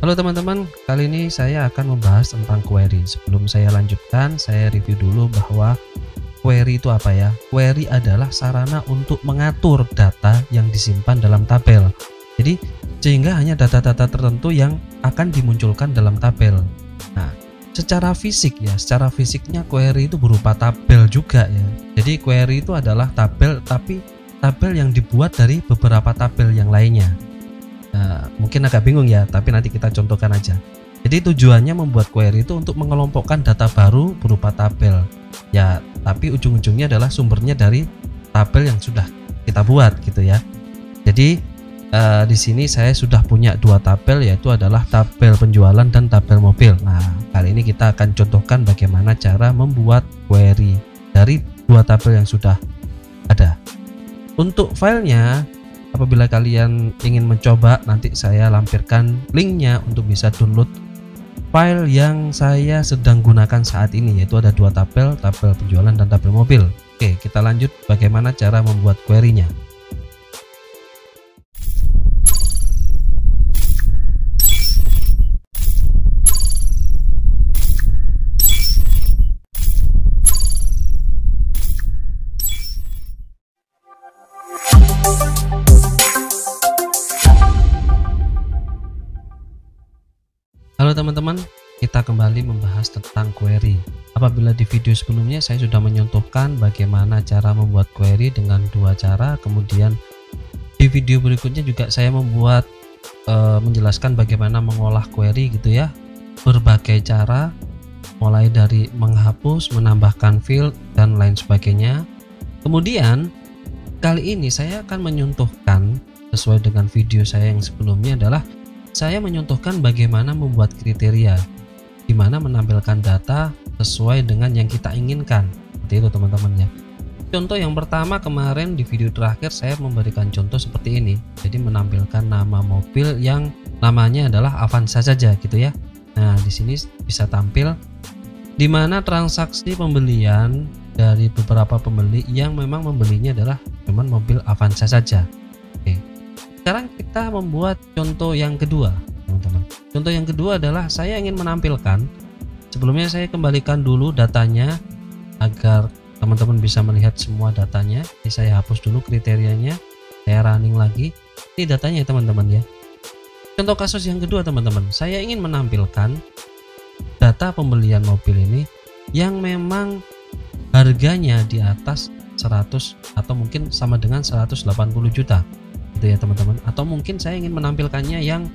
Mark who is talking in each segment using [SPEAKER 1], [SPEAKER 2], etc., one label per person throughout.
[SPEAKER 1] Halo teman-teman, kali ini saya akan membahas tentang query. Sebelum saya lanjutkan, saya review dulu bahwa query itu apa ya. Query adalah sarana untuk mengatur data yang disimpan dalam tabel. Jadi sehingga hanya data-data tertentu yang akan dimunculkan dalam tabel. Nah, secara fisiknya query itu berupa tabel juga ya. Jadi query itu adalah tabel, tapi tabel yang dibuat dari beberapa tabel yang lainnya. Nah, mungkin agak bingung ya, tapi nanti kita contohkan aja. Jadi tujuannya membuat query itu untuk mengelompokkan data baru berupa tabel. Ya, tapi ujung-ujungnya adalah sumbernya dari tabel yang sudah kita buat gitu ya. Jadi di sini saya sudah punya dua tabel, yaitu adalah tabel penjualan dan tabel mobil. Nah, kali ini kita akan contohkan bagaimana cara membuat query dari dua tabel yang sudah ada. Untuk filenya, apabila kalian ingin mencoba, nanti saya lampirkan linknya untuk bisa download file yang saya sedang gunakan saat ini, yaitu ada dua tabel penjualan dan tabel mobil. Oke, kita lanjut bagaimana cara membuat query-nya. Halo teman-teman, kita kembali membahas tentang query. Apabila di video sebelumnya saya sudah menyontohkan bagaimana cara membuat query dengan dua cara, kemudian di video berikutnya juga saya membuat menjelaskan bagaimana mengolah query gitu ya, berbagai cara, mulai dari menghapus, menambahkan field dan lain sebagainya. Kemudian kali ini saya akan menyontohkan sesuai dengan video saya yang sebelumnya, adalah saya menyontohkan bagaimana membuat kriteria, di mana menampilkan data sesuai dengan yang kita inginkan. Seperti itu teman-teman ya. Contoh yang pertama, kemarin di video terakhir saya memberikan contoh seperti ini. Jadi menampilkan nama mobil yang namanya adalah Avanza saja gitu ya. Nah, di sini bisa tampil di mana transaksi pembelian dari beberapa pembeli yang memang membelinya adalah memang mobil Avanza saja. Oke. Sekarang kita membuat contoh yang kedua, teman-teman. Contoh yang kedua adalah saya ingin menampilkan, sebelumnya saya kembalikan dulu datanya agar teman-teman bisa melihat semua datanya. Ini saya hapus dulu kriterianya, saya running lagi. Ini datanya ya teman-teman ya. Contoh kasus yang kedua teman-teman, saya ingin menampilkan data pembelian mobil ini yang memang harganya di atas 100 atau mungkin sama dengan 180 juta. Gitu ya teman-teman, atau mungkin saya ingin menampilkannya yang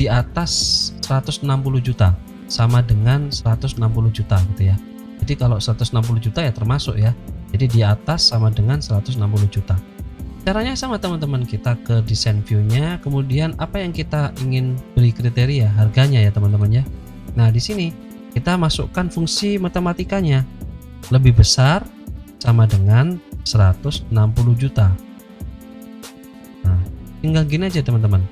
[SPEAKER 1] di atas 160 juta sama dengan 160 juta gitu ya. Jadi kalau 160 juta ya termasuk ya, jadi di atas sama dengan 160 juta. Caranya sama teman-teman, kita ke design view-nya, kemudian apa yang kita ingin beri kriteria, harganya ya teman-teman ya. Nah, di sini kita masukkan fungsi matematikanya, lebih besar sama dengan 160 juta. Tinggal gini aja teman-teman.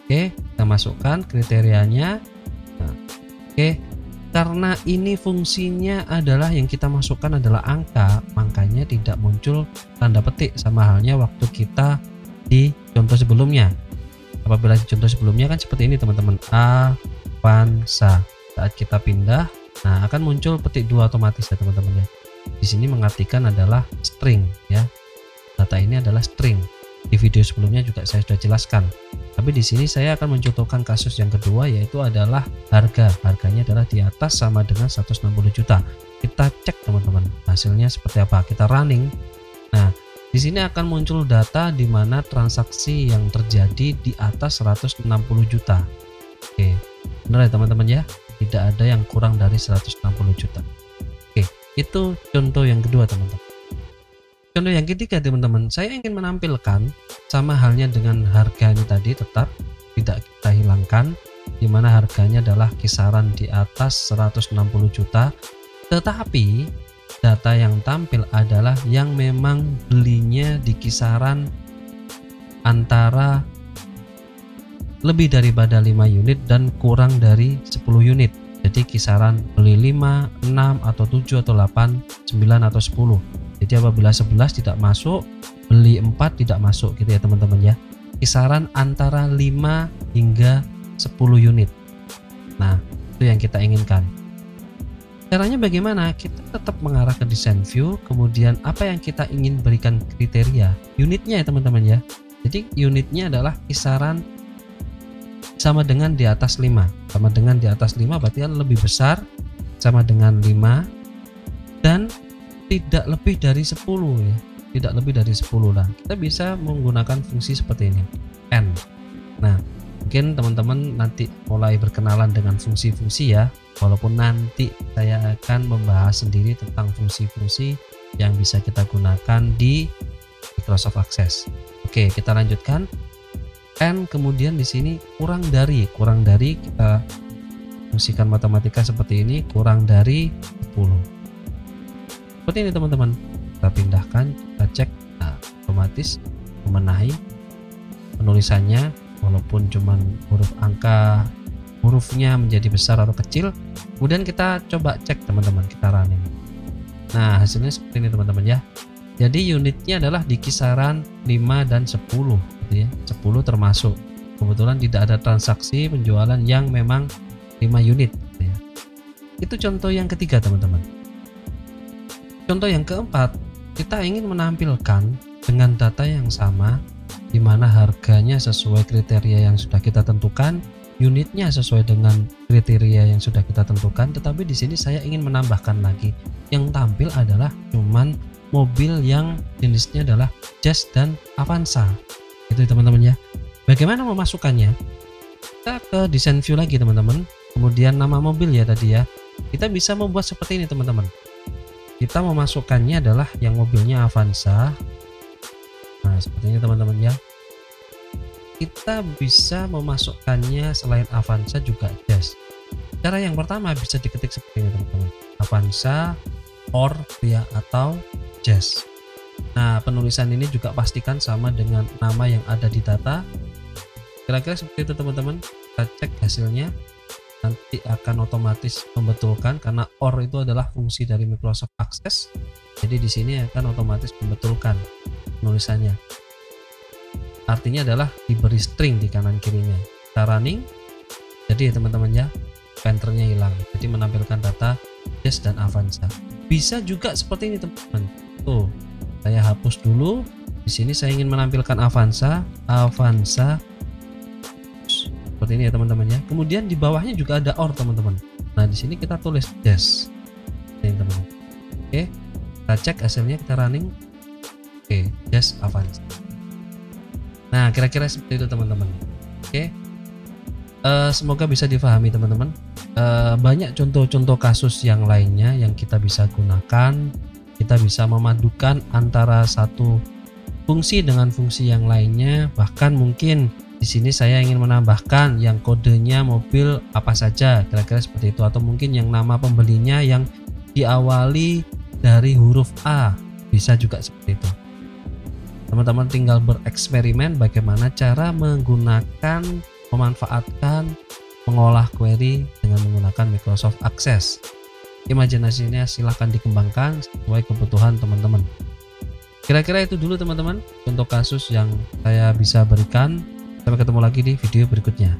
[SPEAKER 1] Oke, kita masukkan kriterianya. Nah, oke, karena ini fungsinya adalah yang kita masukkan adalah angka, makanya tidak muncul tanda petik, sama halnya waktu kita di contoh sebelumnya. Apabila di contoh sebelumnya kan seperti ini teman-teman, Avanza. Saat kita pindah, nah akan muncul petik 2 otomatis ya teman-teman ya. Di sini mengartikan adalah string ya. Data ini adalah string. Di video sebelumnya juga saya sudah jelaskan. Tapi di sini saya akan mencontohkan kasus yang kedua, yaitu adalah harga. Harganya adalah di atas sama dengan 160 juta. Kita cek teman-teman, hasilnya seperti apa. Kita running. Nah, di sini akan muncul data di mana transaksi yang terjadi di atas 160 juta. Oke, benar ya teman-teman ya. Tidak ada yang kurang dari 160 juta. Oke, itu contoh yang kedua teman-teman. Contoh yang ketiga teman-teman, saya ingin menampilkan sama halnya dengan harga ini tadi, tetap tidak kita hilangkan, dimana harganya adalah kisaran di atas 160 juta, tetapi data yang tampil adalah yang memang belinya di kisaran antara lebih daripada 5 unit dan kurang dari 10 unit. Jadi kisaran beli 5, 6 atau 7 atau 8, 9 atau 10. Jadi apabila 11 tidak masuk, beli 4 tidak masuk gitu ya teman-teman ya. kisaran antara 5 hingga 10 unit. Nah, itu yang kita inginkan. Caranya bagaimana? Kita tetap mengarah ke design view, kemudian apa yang kita ingin berikan kriteria unitnya ya teman-teman ya. Jadi unitnya adalah kisaran sama dengan di atas 5. Sama dengan di atas 5 berarti kan lebih besar, sama dengan 5, dan tidak lebih dari 10 ya. Tidak lebih dari 10 lah. Kita bisa menggunakan fungsi seperti ini, N. Nah, mungkin teman-teman nanti mulai berkenalan dengan fungsi-fungsi ya, walaupun nanti saya akan membahas sendiri tentang fungsi-fungsi yang bisa kita gunakan di Microsoft Access. Oke, kita lanjutkan. N, kemudian di sini kurang dari kita fungsikan matematika seperti ini, kurang dari 10. Seperti ini teman-teman. Kita pindahkan, kita cek, nah, otomatis membenahi penulisannya, walaupun cuman huruf angka, hurufnya menjadi besar atau kecil. Kemudian kita coba cek teman-teman, kita running. Nah, hasilnya seperti ini teman-teman ya. Jadi unitnya adalah di kisaran 5 dan 10 gitu ya. 10 termasuk. Kebetulan tidak ada transaksi penjualan yang memang 5 unit gitu ya. Itu contoh yang ketiga teman-teman. Contoh yang keempat, kita ingin menampilkan dengan data yang sama, di mana harganya sesuai kriteria yang sudah kita tentukan, unitnya sesuai dengan kriteria yang sudah kita tentukan, tetapi di sini saya ingin menambahkan lagi, yang tampil adalah cuman mobil yang jenisnya adalah Jazz dan Avanza. Itu teman-teman ya. Bagaimana memasukkannya? Kita ke design view lagi teman-teman. Kemudian nama mobil ya tadi ya. Kita bisa membuat seperti ini teman-teman. Kita memasukkannya adalah yang mobilnya Avanza. Nah, seperti ini teman-teman ya. Kita bisa memasukkannya selain Avanza juga Jazz. Cara yang pertama bisa diketik seperti ini teman-teman. Avanza or ya atau Jazz. Nah, penulisan ini juga pastikan sama dengan nama yang ada di data. Kira-kira seperti itu teman-teman. Kita cek hasilnya. Nanti akan otomatis membetulkan karena OR itu adalah fungsi dari Microsoft Access. Jadi di sini akan otomatis membetulkan penulisannya. Artinya adalah diberi string di kanan kirinya. Kita running. Jadi teman-teman ya, pointernya hilang. Jadi menampilkan data Jazz dan Avanza. Bisa juga seperti ini teman-teman. Tuh, saya hapus dulu. Di sini saya ingin menampilkan Avanza. Seperti ini ya teman-teman ya. Kemudian di bawahnya juga ada OR teman-teman. Nah, di sini kita tulis Jazz. Ini teman-teman. Oke, kita cek hasilnya, kita running. Oke, Jazz Avanza. Nah, kira-kira seperti itu teman-teman. Oke. Semoga bisa difahami teman-teman. Banyak contoh-contoh kasus yang lainnya yang kita bisa gunakan. Kita bisa memadukan antara satu fungsi dengan fungsi yang lainnya. Bahkan mungkin di sini saya ingin menambahkan yang kodenya mobil apa saja, kira-kira seperti itu, atau mungkin yang nama pembelinya yang diawali dari huruf A, bisa juga seperti itu. Teman-teman tinggal bereksperimen bagaimana cara menggunakan, memanfaatkan, mengolah query dengan menggunakan Microsoft Access. Imajinasinya silahkan dikembangkan sesuai kebutuhan teman-teman. Kira-kira itu dulu teman-teman, contoh kasus yang saya bisa berikan. Sampai ketemu lagi di video berikutnya.